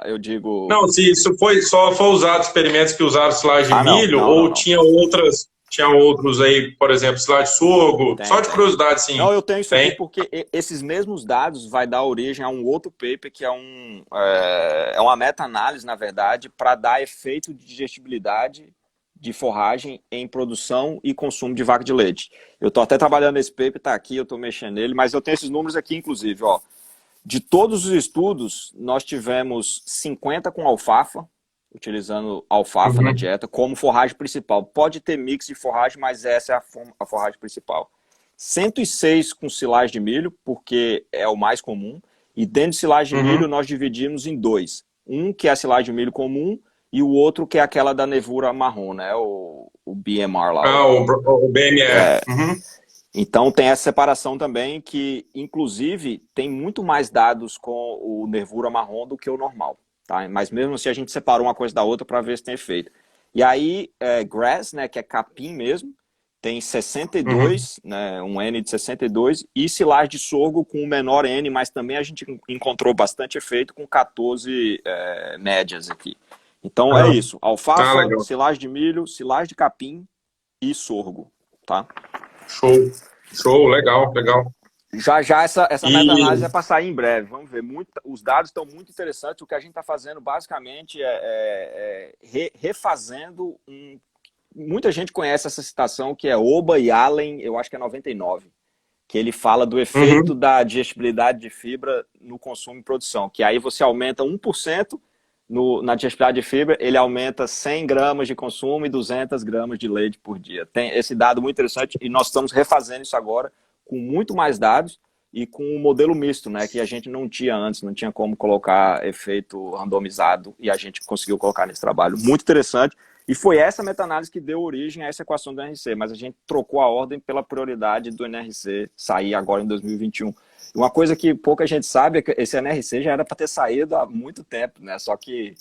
Eu digo... Não, se isso só foi usado experimentos que usaram silagem de milho, não. Tinha outras... Tinha outros aí, por exemplo, silagem de sorgo, só de curiosidade, sim. Não, eu tenho isso aqui porque esses mesmos dados vai dar origem a um outro paper que é uma meta-análise, na verdade, para dar efeito de digestibilidade de forragem em produção e consumo de vaca de leite. Eu estou até trabalhando nesse paper, está aqui, eu estou mexendo nele, mas eu tenho esses números aqui, inclusive. Ó. De todos os estudos, nós tivemos 50 com alfafa, utilizando alfafa na dieta como forragem principal. Pode ter mix de forragem, mas essa é a forragem principal. 106 com silagem de milho, porque é o mais comum. E dentro de silagem de milho, nós dividimos em dois. Um que é a silagem de milho comum e o outro que é aquela da nevura marrom, né? O BMR lá. O BMR. Então tem essa separação também que, inclusive, tem muito mais dados com o nervura marrom do que o normal. Tá? Mas mesmo assim a gente separou uma coisa da outra para ver se tem efeito. E aí, grass, né, que é capim mesmo, tem 62, né, um N de 62, e silagem de sorgo com o menor N, mas também a gente encontrou bastante efeito com 14 médias aqui. Então é isso, alfafa, silagem de milho, silagem de capim e sorgo. Tá? Show, legal. Já essa meta-análise E é para sair em breve. Vamos ver. Os dados estão muito interessantes. O que a gente está fazendo basicamente refazendo muita gente conhece essa citação que é Oba e Allen, eu acho que é 99, que ele fala do efeito uhum. da digestibilidade de fibra no consumo e produção, que aí você aumenta 1% na digestibilidade de fibra, ele aumenta 100 gramas de consumo e 200 gramas de leite por dia. Tem esse dado muito interessante e nós estamos refazendo isso agora com muito mais dados e com um modelo misto, né, que a gente não tinha antes, não tinha como colocar efeito randomizado e a gente conseguiu colocar nesse trabalho. Muito interessante. E foi essa meta-análise que deu origem a essa equação do NRC, mas a gente trocou a ordem pela prioridade do NRC sair agora em 2021. Uma coisa que pouca gente sabe é que esse NRC já era para ter saído há muito tempo, né? Só que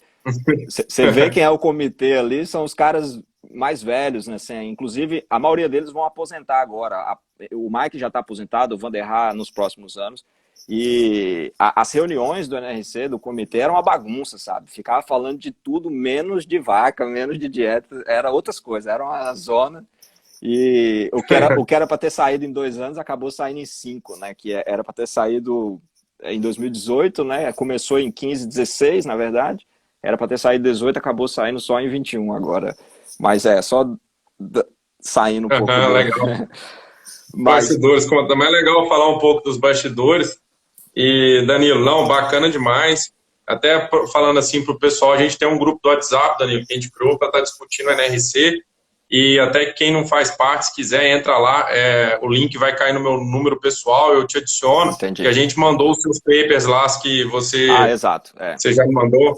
você vê quem é o comitê ali, são os caras mais velhos, né? Assim, inclusive, a maioria deles vão aposentar agora. O Mike já está aposentado, o Van der Haar nos próximos anos. E as reuniões do NRC, do comitê, eram uma bagunça, sabe? Ficava falando de tudo, menos de vaca, menos de dieta, era outras coisas, era uma zona. E o que era para ter saído em 2 anos acabou saindo em 5, né? Que era para ter saído em 2018, né? Começou em 15, 16, na verdade. Era para ter saído em 18, acabou saindo só em 21 agora. Mas só saindo um pouco Aham, do... legal. Mas, Bastidores, como também é legal falar um pouco dos bastidores. E, Danilo, não, bacana demais. Até falando assim para o pessoal, a gente tem um grupo do WhatsApp, Danilo, que a gente criou para estar discutindo o NRC. E até quem não faz parte, se quiser, entra lá. O link vai cair no meu número pessoal, eu te adiciono. entendi. Que a gente mandou os seus papers lá que Exato. você já me mandou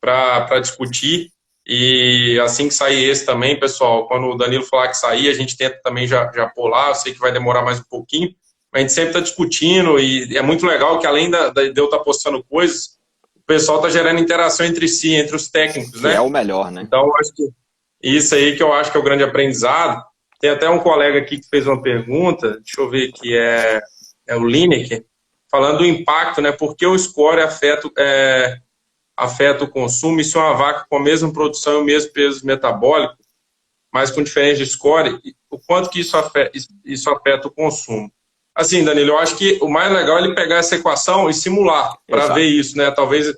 para discutir. E assim que sair esse também, pessoal, quando o Danilo falar que sair, a gente tenta também já pôr lá. Eu sei que vai demorar mais um pouquinho. A gente sempre está discutindo e é muito legal que além de eu estar postando coisas, o pessoal está gerando interação entre si, entre os técnicos, Que né? é o melhor, né? Então, eu acho que isso aí que eu acho que é o grande aprendizado. Tem até um colega aqui que fez uma pergunta, deixa eu ver, que é o Lineker, falando do impacto, né? Por que o score afeta o consumo e se uma vaca com a mesma produção e o mesmo peso metabólico, mas com diferença de score, o quanto que isso afeta o consumo? Assim, Danilo, eu acho que o mais legal é ele pegar essa equação e simular para ver isso, né? Talvez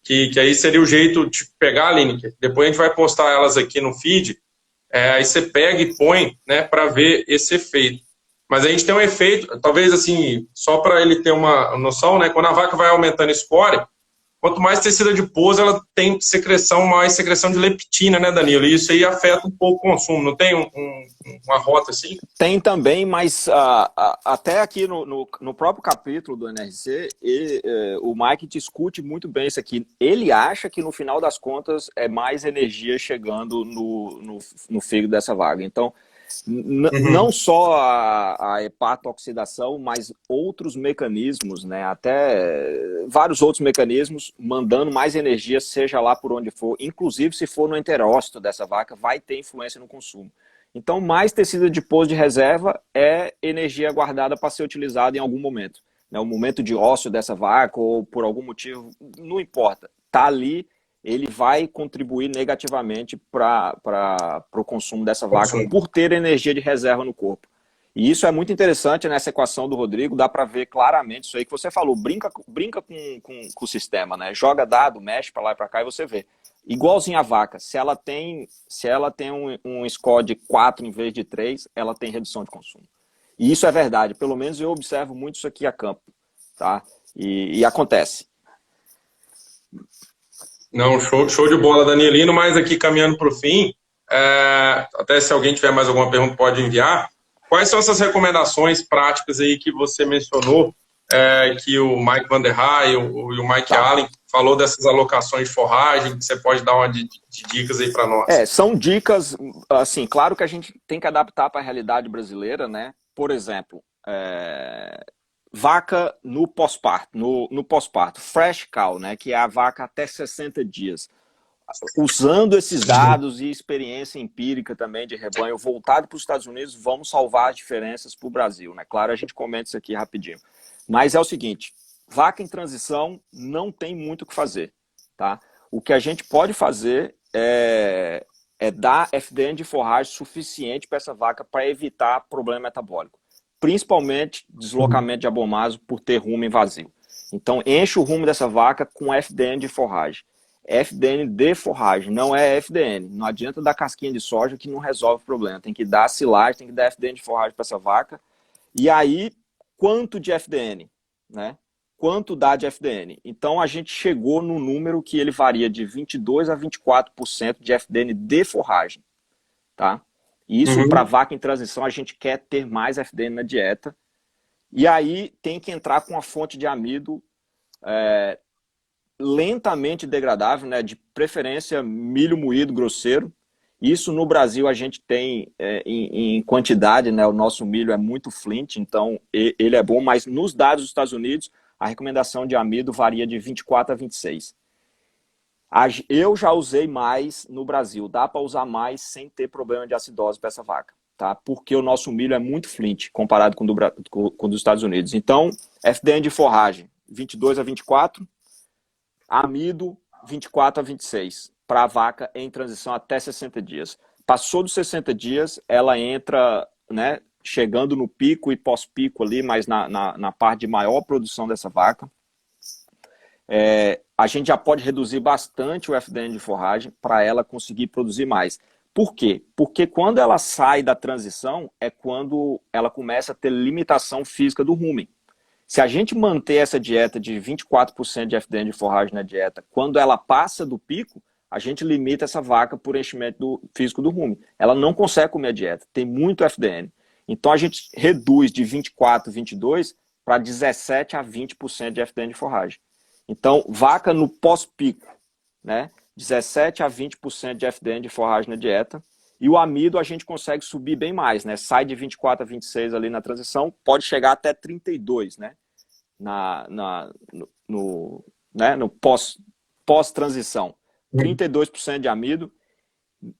que aí seria o jeito de pegar a Lineker. Depois a gente vai postar elas aqui no feed, aí você pega e põe, né, para ver esse efeito. Mas a gente tem um efeito, talvez assim, só para ele ter uma noção, né? Quando a vaca vai aumentando score, quanto mais tecido adiposo, ela tem mais secreção de leptina, né, Danilo? E isso aí afeta um pouco o consumo, não tem uma rota assim? Tem também, mas até aqui no próprio capítulo do NRC, o Mike discute muito bem isso aqui. Ele acha que no final das contas é mais energia chegando no fígado dessa vaga. Então, não só a hepatoxidação, mas outros mecanismos, né? Até vários outros mecanismos mandando mais energia, seja lá por onde for, inclusive se for no enterócito dessa vaca, vai ter influência no consumo. Então, mais tecido adiposo de reserva é energia guardada para ser utilizada em algum momento. Né? O momento de ósseo dessa vaca ou por algum motivo, não importa. Está ali, ele vai contribuir negativamente para o consumo dessa vaca por ter energia de reserva no corpo. E isso é muito interessante nessa equação do Rodrigo, dá para ver claramente isso aí que você falou, brinca com o sistema, né? Joga dado, mexe para lá e para cá e você vê. Igualzinho a vaca, se ela tem um score de 4 em vez de 3, ela tem redução de consumo. E isso é verdade, pelo menos eu observo muito isso aqui a campo, tá? E acontece. Não, show de bola, Danilino, mas aqui caminhando para o fim, até se alguém tiver mais alguma pergunta pode enviar. Quais são essas recomendações práticas aí que você mencionou, que o Mike Van der Haar e o Mike Allen falou dessas alocações de forragem, que você pode dar uma de dicas aí para nós? São dicas, assim, claro que a gente tem que adaptar para a realidade brasileira, né? Por exemplo, vaca no pós-parto, no pós-parto, fresh cow, né? Que é a vaca até 60 dias. Usando esses dados e experiência empírica também de rebanho voltado para os Estados Unidos, vamos salvar as diferenças para o Brasil, né? Claro, a gente comenta isso aqui rapidinho. Mas é o seguinte, vaca em transição não tem muito o que fazer, tá? O que a gente pode fazer é dar FDN de forragem suficiente para essa vaca para evitar problema metabólico. principalmente deslocamento de abomaso por ter rumen vazio. Então, enche o rumo dessa vaca com FDN de forragem. FDN de forragem, não é FDN. Não adianta dar casquinha de soja que não resolve o problema. Tem que dar silagem, tem que dar FDN de forragem para essa vaca. E aí, quanto de FDN? Né? Quanto dá de FDN? Então, a gente chegou no número que ele varia de 22% a 24% de FDN de forragem. Tá? E isso, para vaca em transição, a gente quer ter mais FDN na dieta. E aí, tem que entrar com a fonte de amido lentamente degradável, né? De preferência milho moído grosseiro. Isso no Brasil a gente tem em quantidade, né? O nosso milho é muito flint, então ele é bom, mas nos dados dos Estados Unidos a recomendação de amido varia de 24 a 26. Eu já usei mais no Brasil, dá para usar mais sem ter problema de acidose para essa vaca, tá? Porque o nosso milho é muito flint comparado com o dos Estados Unidos. Então, FDN de forragem 22 a 24, amido 24 a 26 para a vaca em transição até 60 dias. Passou dos 60 dias, ela entra, né, chegando no pico e pós-pico ali, mas na parte de maior produção dessa vaca. A gente já pode reduzir bastante o FDN de forragem para ela conseguir produzir mais. Por quê? Porque quando ela sai da transição é quando ela começa a ter limitação física do rumen. Se a gente manter essa dieta de 24% de FDN de forragem na dieta, quando ela passa do pico, a gente limita essa vaca por enchimento físico do rumen. Ela não consegue comer a dieta, tem muito FDN. Então a gente reduz de 24, 22 para 17 a 20% de FDN de forragem. Então, vaca no pós-pico, né? 17 a 20% de FDN de forragem na dieta. E o amido a gente consegue subir bem mais, né? Sai de 24 a 26 ali na transição, pode chegar até 32, né? No pós-transição. 32% de amido.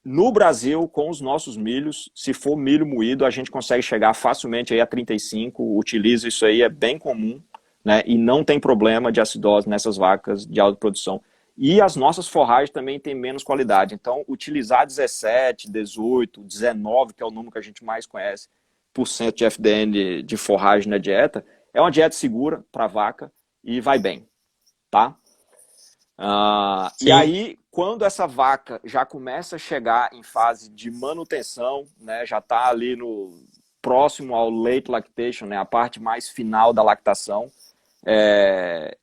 No Brasil, com os nossos milhos, se for milho moído, a gente consegue chegar facilmente aí a 35, utiliza isso aí, é bem comum, né? E não tem problema de acidose nessas vacas de alta produção. E as nossas forragens também têm menos qualidade. Então, utilizar 17, 18, 19, que é o número que a gente mais conhece, por cento de FDN de forragem na dieta, é uma dieta segura para a vaca e vai bem, tá? E aí, quando essa vaca já começa a chegar em fase de manutenção, né, já está ali próximo ao late lactation, né, a parte mais final da lactação,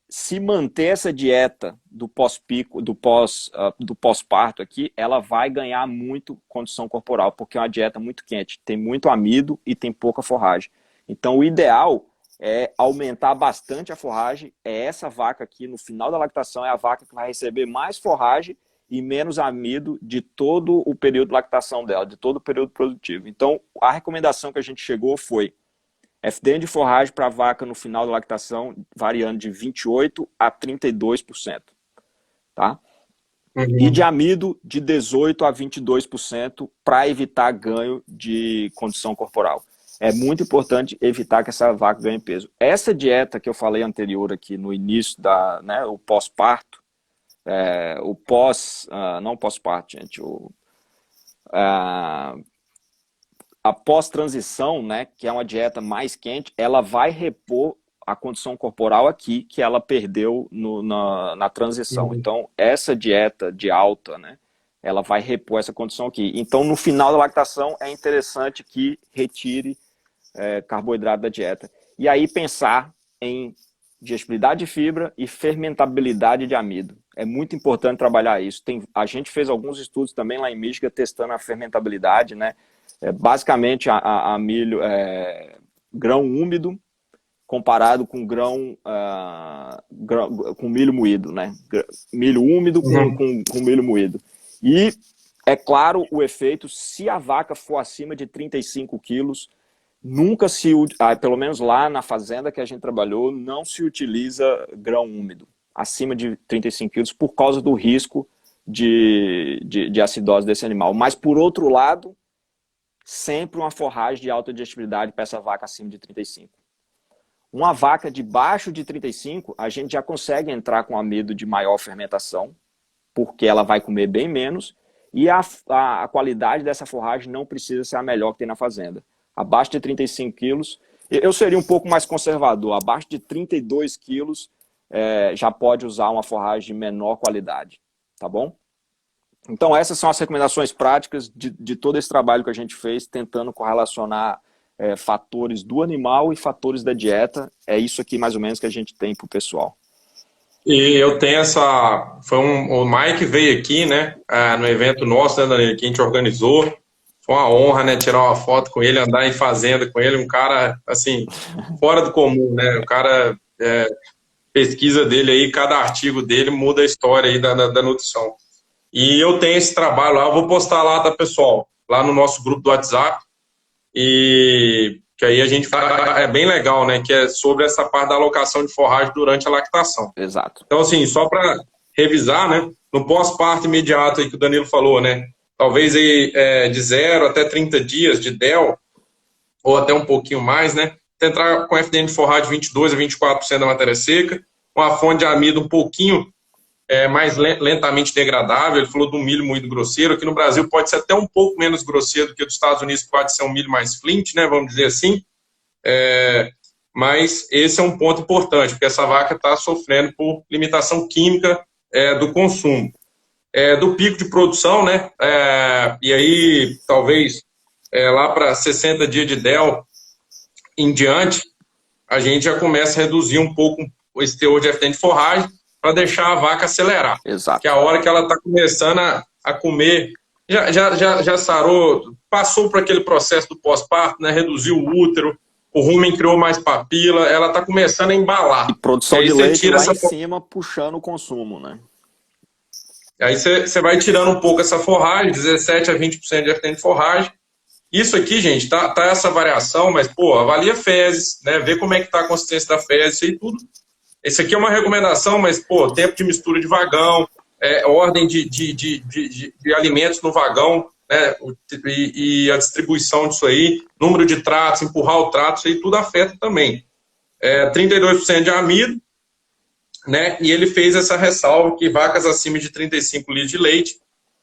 se manter essa dieta do pós-pico, do pós-parto aqui, ela vai ganhar muito condição corporal, porque é uma dieta muito quente, tem muito amido e tem pouca forragem. Então, o ideal é aumentar bastante a forragem. Essa vaca aqui, no final da lactação, é a vaca que vai receber mais forragem e menos amido de todo o período de lactação dela, de todo o período produtivo. Então, a recomendação que a gente chegou foi FDN de forragem para a vaca no final da lactação, variando de 28% a 32%. Tá? E de amido, de 18% a 22% para evitar ganho de condição corporal. É muito importante evitar que essa vaca ganhe peso. Essa dieta que eu falei anterior aqui no início, o pós-parto, não pós-parto, gente, a pós-transição, né, que é uma dieta mais quente, ela vai repor a condição corporal aqui que ela perdeu na transição. Então, essa dieta de alta, né, ela vai repor essa condição aqui. Então, no final da lactação, é interessante que retire carboidrato da dieta. E aí pensar em digestibilidade de fibra e fermentabilidade de amido. É muito importante trabalhar isso. A gente fez alguns estudos também lá em Michigan testando a fermentabilidade, né? Basicamente, a milho grão úmido comparado com com milho moído, né? Milho úmido com milho moído. E, é claro, o efeito, se a vaca for acima de 35 quilos, nunca pelo menos lá na fazenda que a gente trabalhou, não se utiliza grão úmido acima de 35 quilos por causa do risco de acidose desse animal. Mas, por outro lado, sempre uma forragem de alta digestibilidade para essa vaca acima de 35. Uma vaca de baixo de 35, a gente já consegue entrar com amido de maior fermentação, porque ela vai comer bem menos, e a qualidade dessa forragem não precisa ser a melhor que tem na fazenda. Abaixo de 35 quilos, Eu seria um pouco mais conservador, abaixo de 32 quilos já pode usar uma forragem de menor qualidade, tá bom? Então essas são as recomendações práticas de todo esse trabalho que a gente fez, tentando correlacionar fatores do animal e fatores da dieta. É isso aqui mais ou menos que a gente tem para o pessoal. E eu tenho o Mike veio aqui, né, no evento nosso, né, Danilo, que a gente organizou. Foi uma honra, né, tirar uma foto com ele, andar em fazenda com ele, um cara, assim, fora do comum, né, o cara, pesquisa dele aí, cada artigo dele muda a história aí da nutrição. E eu tenho esse trabalho lá, eu vou postar lá, tá, pessoal, lá no nosso grupo do WhatsApp, e que aí a gente é bem legal, né, que é sobre essa parte da alocação de forragem durante a lactação. Exato. Então, assim, só para revisar, né, no pós-parto imediato aí que o Danilo falou, né, talvez aí, de 0 até 30 dias de DEL, ou até um pouquinho mais, né, entrar com FDN de forragem 22 a 24% da matéria seca, uma fonte de amido um pouquinho mais lentamente degradável. Ele falou do milho muito grosseiro. Aqui no Brasil pode ser até um pouco menos grosseiro do que dos Estados Unidos, pode ser um milho mais flint, né, vamos dizer assim. Mas esse é um ponto importante, porque essa vaca está sofrendo por limitação química do consumo. Do pico de produção, né, e aí talvez lá para 60 dias de DEL em diante, a gente já começa a reduzir um pouco esse teor de FDN de forragem para deixar a vaca acelerar. Exato. Que é a hora que ela está começando a comer, já sarou, passou por aquele processo do pós-parto, né, reduziu o útero, o rumen criou mais papila, ela está começando a embalar. E produção de leite lá em cima, puxando o consumo, né? Aí você vai tirando um pouco essa forragem, 17 a 20% de FDN de forragem. Isso aqui, gente, tá essa variação, mas, pô, avalia fezes, né, vê como é que tá a consistência da fezes, isso aí tudo. Esse aqui é uma recomendação, mas, pô, tempo de mistura de vagão, ordem de alimentos no vagão, né, e a distribuição disso aí, número de tratos, empurrar o trato, isso aí tudo afeta também. 32% de amido, né, e ele fez essa ressalva que vacas acima de 35 litros de leite,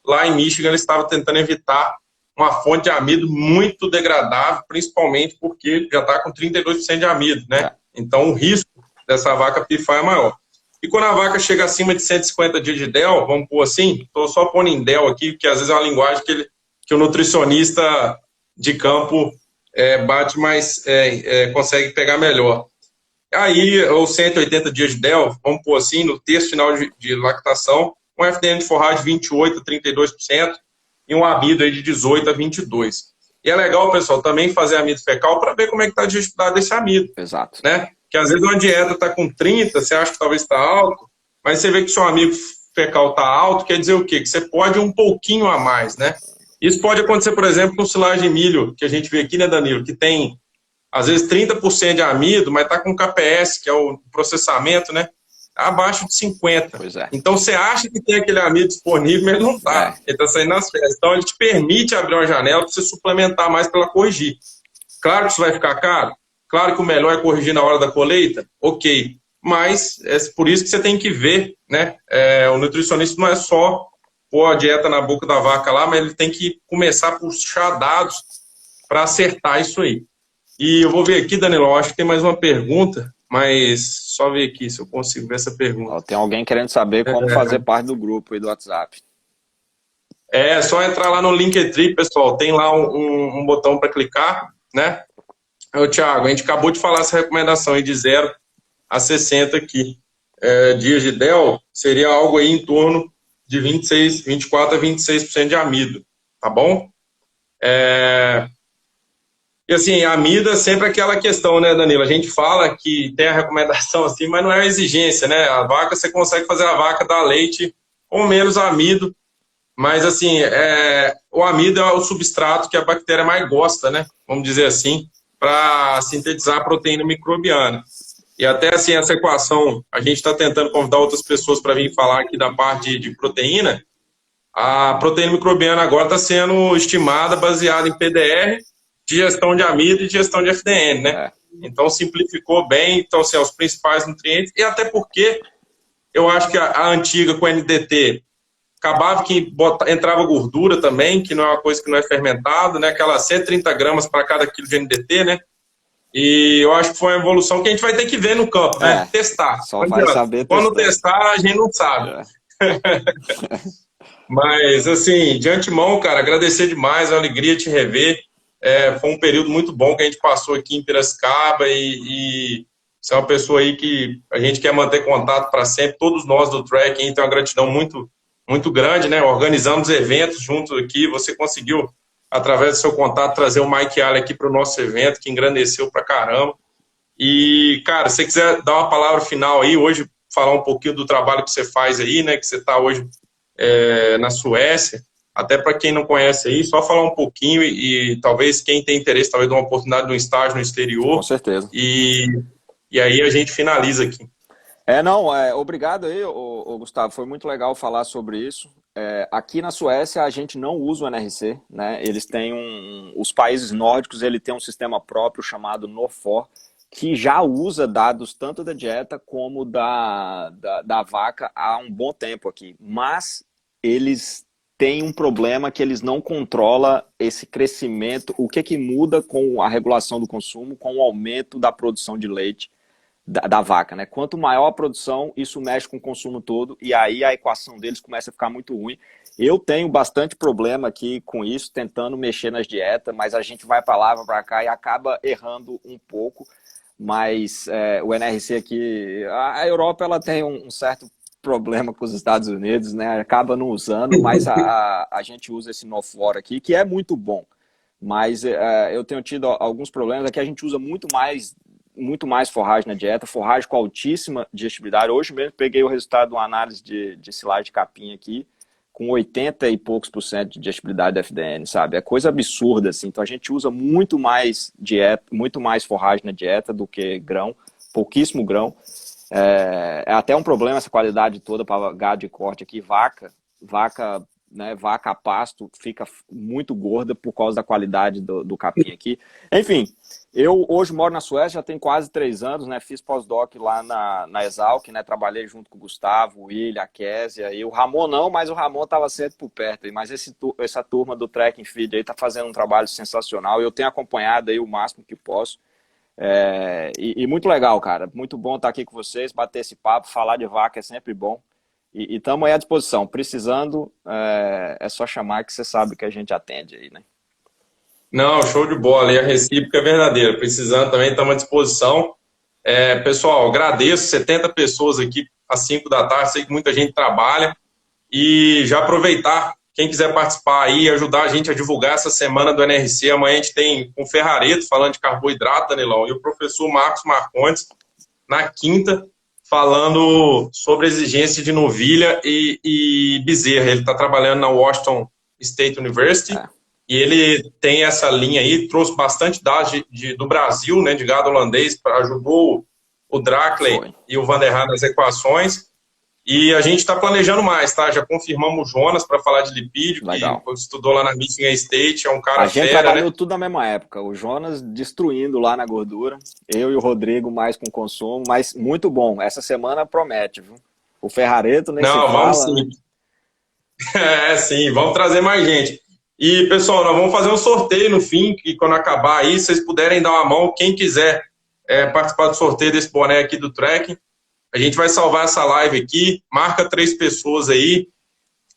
lá em Michigan, ele estava tentando evitar uma fonte de amido muito degradável, principalmente porque já está com 32% de amido, né? Então o risco dessa vaca pifar é maior. E quando a vaca chega acima de 150 dias de DEL, vamos pôr assim, estou só pondo em DEL aqui, porque às vezes é uma linguagem que o nutricionista de campo bate mais, consegue pegar melhor. Aí, os 180 dias de DEL, vamos pôr assim, no terço final de lactação, com FDN de forragem de 28% a 32%, e um amido aí de 18 a 22. E é legal, pessoal, também fazer amido fecal para ver como é que está a digestibilidade desse amido. Exato. Né? Que às vezes uma dieta está com 30, você acha que talvez está alto, mas você vê que seu amido fecal está alto, quer dizer o quê? Que você pode um pouquinho a mais, né? Isso pode acontecer, por exemplo, com silagem de milho, que a gente vê aqui, né, Danilo, que tem, às vezes, 30% de amido, mas está com KPS, que é o processamento, né? Abaixo de 50. Pois é. Então você acha que tem aquele amido disponível, mas ele não está. Ele está saindo nas férias. Então ele te permite abrir uma janela para você suplementar mais para ela corrigir. Claro que isso vai ficar caro. Claro que o melhor é corrigir na hora da colheita. Ok. Mas é por isso que você tem que ver, né? O nutricionista não é só pôr a dieta na boca da vaca lá, mas ele tem que começar a puxar dados para acertar isso aí. E eu vou ver aqui, Danilo, acho que tem mais uma pergunta. Mas só ver aqui se eu consigo ver essa pergunta. Tem alguém querendo saber como fazer parte do grupo aí do WhatsApp. É só entrar lá no Linktree, pessoal. Tem lá um botão para clicar, né? Thiago, a gente acabou de falar essa recomendação aí de 0 a 60 aqui. Dias de DEL seria algo aí em torno de 24 a 26% de amido, tá bom? E assim, a amido é sempre aquela questão, né, Danilo? A gente fala que tem a recomendação assim, mas não é uma exigência, né? A vaca, você consegue fazer a vaca dar leite com menos amido, mas assim, o amido é o substrato que a bactéria mais gosta, né? Vamos dizer assim, para sintetizar a proteína microbiana. E até assim, essa equação, a gente está tentando convidar outras pessoas para vir falar aqui da parte de proteína. A proteína microbiana agora está sendo estimada baseada em PDR, de gestão de amido e de gestão de FDN, né? Então simplificou bem, então assim, os principais nutrientes, e até porque eu acho que a antiga com NDT acabava que entrava gordura também, que não é uma coisa que não é fermentado, né? Aquelas 130 gramas para cada quilo de NDT, né? E eu acho que foi uma evolução que a gente vai ter que ver no campo, né? Testar. Só vai saber quando testar. testar, a gente não sabe. Mas, assim, de antemão, cara, agradecer demais, é uma alegria te rever. Foi um período muito bom que a gente passou aqui em Piracicaba e você é uma pessoa aí que a gente quer manter contato para sempre. Todos nós do Trekking temos uma gratidão muito, muito grande, né? Organizamos eventos juntos aqui, você conseguiu, através do seu contato, trazer o Mike Allen aqui para o nosso evento, que engrandeceu pra caramba. E, cara, se você quiser dar uma palavra final aí, hoje, falar um pouquinho do trabalho que você faz aí, né? Que você está hoje na Suécia. Até para quem não conhece aí, só falar um pouquinho e talvez quem tem interesse, talvez de uma oportunidade de um estágio no exterior. Com certeza. E aí a gente finaliza aqui. Obrigado aí, Gustavo. Foi muito legal falar sobre isso. Aqui na Suécia a gente não usa o NRC, né? Eles têm os países nórdicos, ele tem um sistema próprio chamado Nofor, que já usa dados tanto da dieta como da vaca há um bom tempo aqui. Mas eles têm um problema que eles não controlam esse crescimento. O que muda com a regulação do consumo, com o aumento da produção de leite da vaca, né? Quanto maior a produção, isso mexe com o consumo todo e aí a equação deles começa a ficar muito ruim. Eu tenho bastante problema aqui com isso, tentando mexer nas dietas, mas a gente vai para lá, vai para cá e acaba errando um pouco. Mas o NRC aqui, a Europa ela tem um certo problema com os Estados Unidos, né? Acaba não usando, mas a gente usa esse Nofor aqui, que é muito bom. Mas eu tenho tido alguns problemas, aqui a gente usa muito mais forragem na dieta, forragem com altíssima digestibilidade. Hoje mesmo peguei o resultado de uma análise de silagem de capim aqui, com 80 e poucos % de digestibilidade da FDN, sabe? É coisa absurda, assim. Então a gente usa muito mais dieta, muito mais forragem na dieta do que grão, pouquíssimo grão. É até um problema essa qualidade toda para gado de corte aqui. Vaca a pasto fica muito gorda por causa da qualidade do capim aqui. Enfim, eu hoje moro na Suécia, já tem quase 3 anos, né? Fiz pós-doc lá na Exalc, né? Trabalhei junto com o Gustavo, o William, a Késia e o Ramon não, mas o Ramon estava sempre por perto. Mas essa turma do Trekking Feed aí tá fazendo um trabalho sensacional e eu tenho acompanhado aí o máximo que posso. E muito legal, cara. Muito bom estar aqui com vocês, bater esse papo, falar de vaca é sempre bom. E estamos aí à disposição. Precisando, é só chamar que você sabe que a gente atende aí, né? Não, show de bola. E a recíproca é verdadeira. Precisando também, estamos à disposição. Pessoal, agradeço. 70 pessoas aqui às 5 da tarde. Sei que muita gente trabalha. E já aproveitar, quem quiser participar aí, ajudar a gente a divulgar essa semana do NRC. Amanhã a gente tem com o Ferrareto falando de carboidrato, Danilão, e o professor Marcos Marcondes na quinta, falando sobre a exigência de novilha e bezerra. Ele está trabalhando na Washington State University e ele tem essa linha aí, trouxe bastante dados do Brasil, né, de gado holandês, ajudou o Drackley e o Van der Haar nas equações. E a gente está planejando mais, tá? Já confirmamos o Jonas para falar de lipídio, que estudou lá na Michigan State, é um cara fera, né? A gente trabalhou tudo na mesma época. O Jonas destruindo lá na gordura, eu e o Rodrigo mais com consumo, mas muito bom. Essa semana promete, viu? O Ferrareto nem se fala. Não, vamos sim. Sim, vamos trazer mais gente. E, pessoal, nós vamos fazer um sorteio no fim, que quando acabar aí, vocês puderem dar uma mão, quem quiser participar do sorteio desse boné aqui do Trekking, a gente vai salvar essa live aqui, marca 3 pessoas aí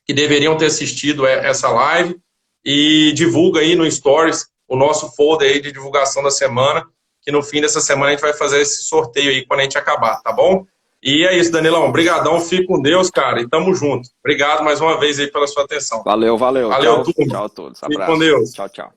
que deveriam ter assistido essa live e divulga aí no Stories o nosso folder aí de divulgação da semana, que no fim dessa semana a gente vai fazer esse sorteio aí quando a gente acabar, tá bom? E é isso, Danilão, brigadão, fique com Deus, cara, e tamo junto. Obrigado mais uma vez aí pela sua atenção. Valeu. Valeu, tchau a todos. Fique com Deus. Tchau.